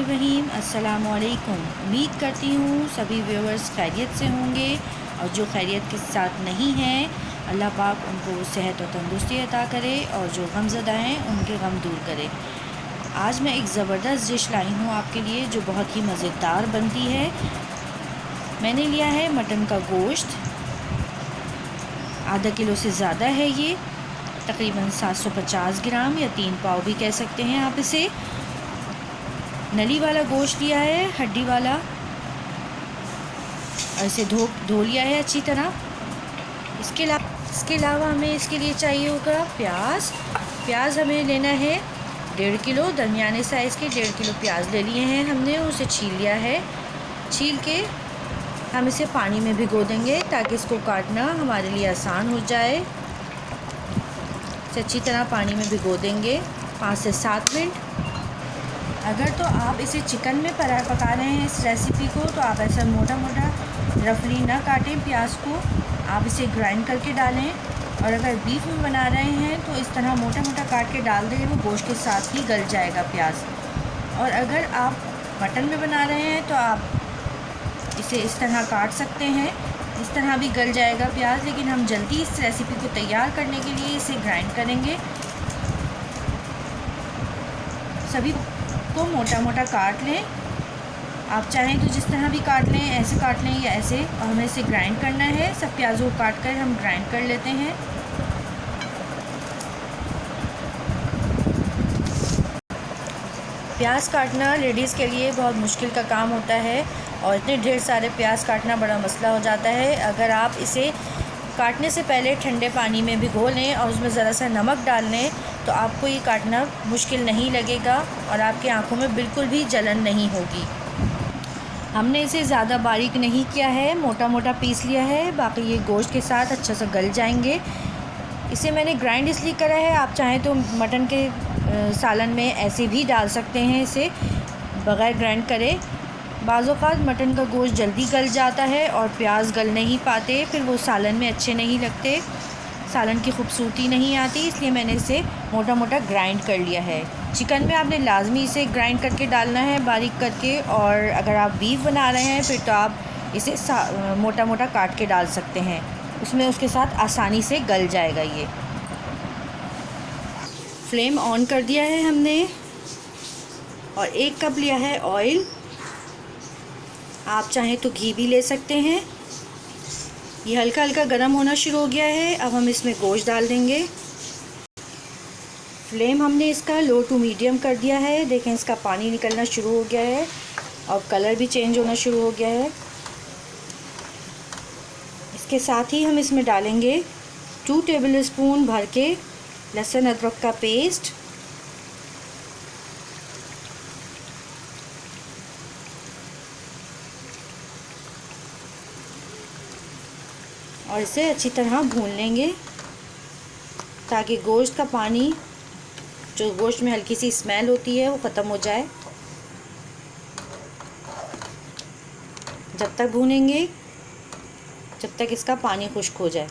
बिस्मिल्लाहिर्रहमानिर्रहीम। अस्सलामुअलैकुम। उम्मीद करती हूँ सभी व्यूअर्स खैरियत से होंगे और जो खैरियत के साथ नहीं हैं अल्लाह पाक उनको सेहत और तंदुरुस्ती अता करे और जो गमज़दा हैं उनके गम दूर करे। आज मैं एक ज़बरदस्त डिश लाई हूँ आपके लिए जो बहुत ही मज़ेदार बनती है। मैंने लिया है मटन का गोश्त, आधा किलो से ज़्यादा है ये, तकरीबन 750 ग्राम या 3 पाव भी कह सकते हैं आप इसे। नली वाला गोश्त लिया है, हड्डी वाला, और इसे धो लिया है अच्छी तरह। इसके अलावा हमें इसके लिए चाहिए होगा प्याज हमें लेना है 1.5 किलो, दरमियाने साइज़ के 1.5 किलो प्याज ले लिए हैं हमने, उसे छील लिया है। छील के हम इसे पानी में भिगो देंगे ताकि इसको काटना हमारे लिए आसान हो जाए। इसे अच्छी तरह पानी में भिगो देंगे 5 से 7 मिनट। अगर तो आप इसे चिकन में पका रहे हैं इस रेसिपी को, तो आप ऐसा मोटा मोटा रफली ना काटें प्याज को, आप इसे ग्राइंड करके डालें। और अगर बीफ में बना रहे हैं तो इस तरह मोटा मोटा काट के डाल दें, वो गोश्त के साथ ही गल जाएगा प्याज। और अगर आप मटन में बना रहे हैं तो आप इसे इस तरह काट सकते हैं, इस तरह भी गल जाएगा प्याज। लेकिन हम जल्दी इस रेसिपी को तैयार करने के लिए इसे ग्राइंड करेंगे। सभी को मोटा मोटा काट लें, आप चाहें तो जिस तरह भी काट लें, ऐसे काट लें या ऐसे। और हमें इसे ग्राइंड करना है, सब प्याज़ों को काट कर हम ग्राइंड कर लेते हैं। प्याज काटना लेडीज़ के लिए बहुत मुश्किल का काम होता है और इतने ढेर सारे प्याज काटना बड़ा मसला हो जाता है। अगर आप इसे काटने से पहले ठंडे पानी में भिगो लें और उसमें ज़रा सा नमक डाल लें तो आपको ये काटना मुश्किल नहीं लगेगा और आपकी आंखों में बिल्कुल भी जलन नहीं होगी। हमने इसे ज़्यादा बारीक नहीं किया है, मोटा मोटा पीस लिया है, बाकी ये गोश्त के साथ अच्छा सा गल जाएंगे। इसे मैंने ग्राइंड इसलिए करा है, आप चाहें तो मटन के सालन में ऐसे भी डाल सकते हैं इसे बग़ैर ग्राइंड करे। बाज़ औक़ात मटन का गोश्त जल्दी गल जाता है और प्याज गल नहीं पाते, फिर वो सालन में अच्छे नहीं लगते, सालन की खूबसूरती नहीं आती, इसलिए मैंने इसे मोटा मोटा ग्राइंड कर लिया है। चिकन में आपने लाजमी इसे ग्राइंड करके डालना है बारीक करके, और अगर आप बीफ बना रहे हैं फिर तो आप इसे मोटा मोटा काट के डाल सकते हैं, उसमें उसके साथ आसानी से गल जाएगा ये। फ्लेम ऑन कर दिया है हमने और 1 कप लिया है ऑयल, आप चाहें तो घी भी ले सकते हैं। ये हल्का हल्का गर्म होना शुरू हो गया है, अब हम इसमें गोश्त डाल देंगे। फ्लेम हमने इसका लो टू मीडियम कर दिया है, देखें इसका पानी निकलना शुरू हो गया है और कलर भी चेंज होना शुरू हो गया है। इसके साथ ही हम इसमें डालेंगे 2 टेबल स्पून भर के लहसुन अदरक का पेस्ट, और इसे अच्छी तरह भून लेंगे ताकि गोश्त का पानी, जो गोश्त में हल्की सी स्मेल होती है, वो ख़त्म हो जाए। जब तक भूनेंगे जब तक इसका पानी खुश्क हो जाए,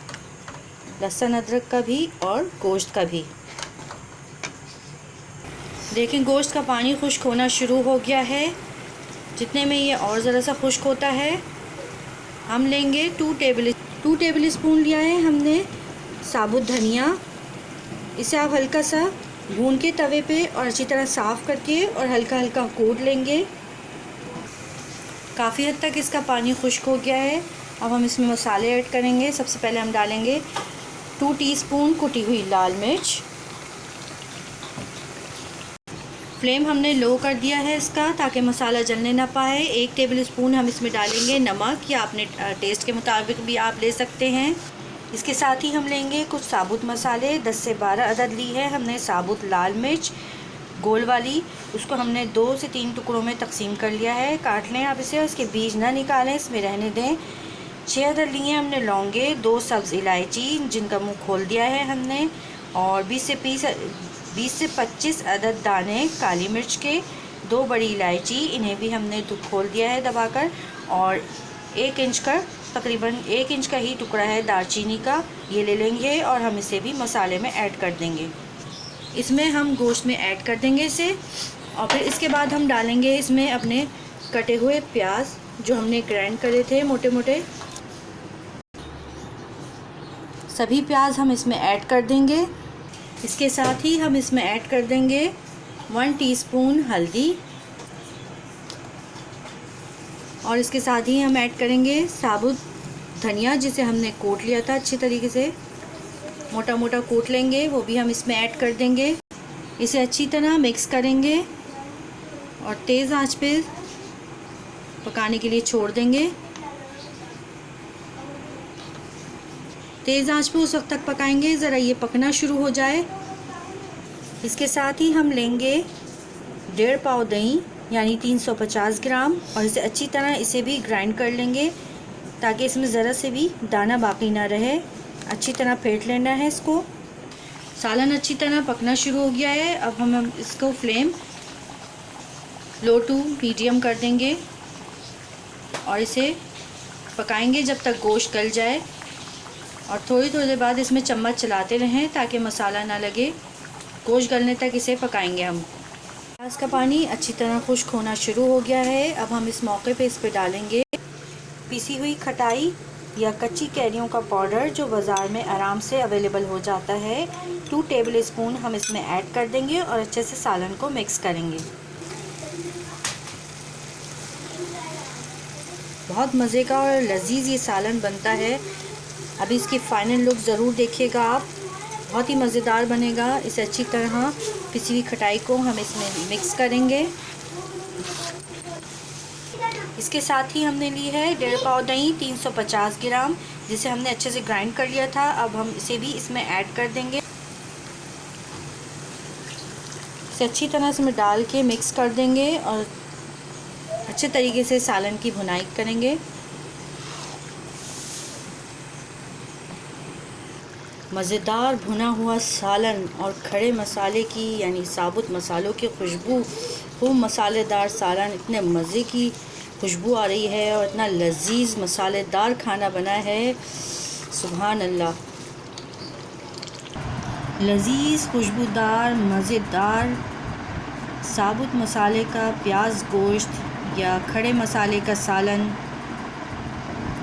लहसुन अदरक का भी और गोश्त का भी। देखें गोश्त का पानी खुश्क होना शुरू हो गया है। जितने में ये और ज़रा सा खुश्क होता है, हम लेंगे 2 टेबल स्पून लिया है हमने साबुत धनिया। इसे आप हल्का सा भून के तवे पे और अच्छी तरह साफ़ करके और हल्का हल्का कूट लेंगे। काफ़ी हद तक इसका पानी खुश्क हो गया है। अब हम इसमें मसाले ऐड करेंगे। सबसे पहले हम डालेंगे 2 टीस्पून कुटी हुई लाल मिर्च। फ्लेम हमने लो कर दिया है इसका ताकि मसाला जलने ना पाए। 1 टेबल स्पून हम इसमें डालेंगे नमक, या अपने टेस्ट के मुताबिक भी आप ले सकते हैं। इसके साथ ही हम लेंगे कुछ साबुत मसाले, 10 से 12 अदद ली है हमने साबुत लाल मिर्च गोल वाली, उसको हमने 2 से 3 टुकड़ों में तकसीम कर लिया है। काट लें आप इसे, उसके बीज ना निकालें, इसमें रहने दें। 6 अदद लिए हमने लौंगे, 2 सब्ज़ इलायची जिनका मुँह खोल दिया है हमने, और 20 से 25 अदद दाने काली मिर्च के, 2 बड़ी इलायची, इन्हें भी हमने खोल दिया है दबाकर, और 1 इंच का, तकरीबन 1 इंच का ही टुकड़ा है दालचीनी का, ये ले लेंगे और हम इसे भी मसाले में ऐड कर देंगे। इसमें हम गोश्त में ऐड कर देंगे इसे और फिर इसके बाद हम डालेंगे इसमें अपने कटे हुए प्याज जो हमने ग्राइंड करे थे मोटे मोटे। सभी प्याज हम इसमें ऐड कर देंगे। इसके साथ ही हम इसमें ऐड कर देंगे 1 टीस्पून हल्दी और इसके साथ ही हम ऐड करेंगे साबुत धनिया जिसे हमने कूट लिया था, अच्छी तरीके से मोटा मोटा कूट लेंगे, वो भी हम इसमें ऐड कर देंगे। इसे अच्छी तरह मिक्स करेंगे और तेज़ आंच पे पकाने के लिए छोड़ देंगे। तेज़ आंच पे उस वक्त तक पकाएंगे ज़रा ये पकना शुरू हो जाए। इसके साथ ही हम लेंगे 1.5 पाव दही यानी 350 ग्राम और इसे अच्छी तरह इसे भी ग्राइंड कर लेंगे ताकि इसमें ज़रा से भी दाना बाकी ना रहे। अच्छी तरह फेंट लेना है इसको। सालन अच्छी तरह पकना शुरू हो गया है। अब हम इसको फ्लेम लो टू मीडियम कर देंगे और इसे पकाएंगे जब तक गोश्त गल जाए और थोड़ी थोड़ी देर बाद इसमें चम्मच चलाते रहें ताकि मसाला ना लगे। गोश्त गलने तक इसे पकाएंगे हम। प्याज का पानी अच्छी तरह खुश्क होना शुरू हो गया है। अब हम इस मौके पे इस पे डालेंगे पिसी हुई खटाई या कच्ची कैरियों का पाउडर जो बाज़ार में आराम से अवेलेबल हो जाता है। 2 टेबल स्पून हम इसमें ऐड कर देंगे और अच्छे से सालन को मिक्स करेंगे। बहुत मज़े का और लजीज ये सालन बनता है। अभी इसकी फ़ाइनल लुक ज़रूर देखिएगा आप, बहुत ही मज़ेदार बनेगा। इसे अच्छी तरह पिसी हुई खटाई को हम इसमें मिक्स करेंगे। इसके साथ ही हमने ली है 1.5 पाव दही 350 ग्राम जिसे हमने अच्छे से ग्राइंड कर लिया था। अब हम इसे भी इसमें ऐड कर देंगे। इसे अच्छी तरह इसमें डाल के मिक्स कर देंगे और अच्छे तरीके से सालन की भुनाई करेंगे। मज़ेदार भुना हुआ सालन और खड़े मसाले की यानी साबुत मसालों की खुशबू, खूब मसालेदार सालन, इतने मज़े की खुशबू आ रही है और इतना लजीज मसालेदार खाना बना है, सुभान अल्लाह। लजीज खुशबूदार मज़ेदार साबुत मसाले का प्याज गोश्त या खड़े मसाले का सालन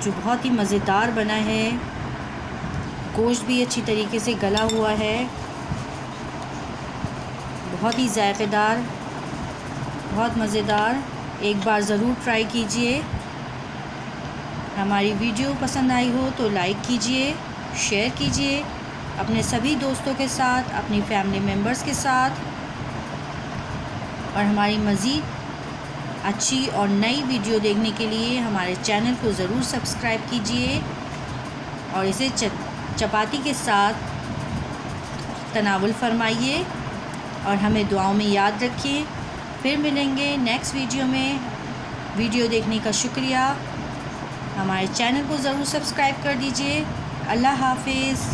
जो बहुत ही मज़ेदार बना है। गोश्त भी अच्छी तरीके से गला हुआ है, बहुत ही जायकेदार, बहुत मज़ेदार। एक बार ज़रूर ट्राई कीजिए। हमारी वीडियो पसंद आई हो तो लाइक कीजिए, शेयर कीजिए अपने सभी दोस्तों के साथ, अपनी फैमिली मेम्बर्स के साथ और हमारी मज़ीद अच्छी और नई वीडियो देखने के लिए हमारे चैनल को ज़रूर सब्सक्राइब कीजिए और इसे चपाती के साथ तनावुल फरमाइए और हमें दुआओं में याद रखिए। फिर मिलेंगे नेक्स्ट वीडियो में। वीडियो देखने का शुक्रिया। हमारे चैनल को ज़रूर सब्सक्राइब कर दीजिए। अल्लाह हाफिज़।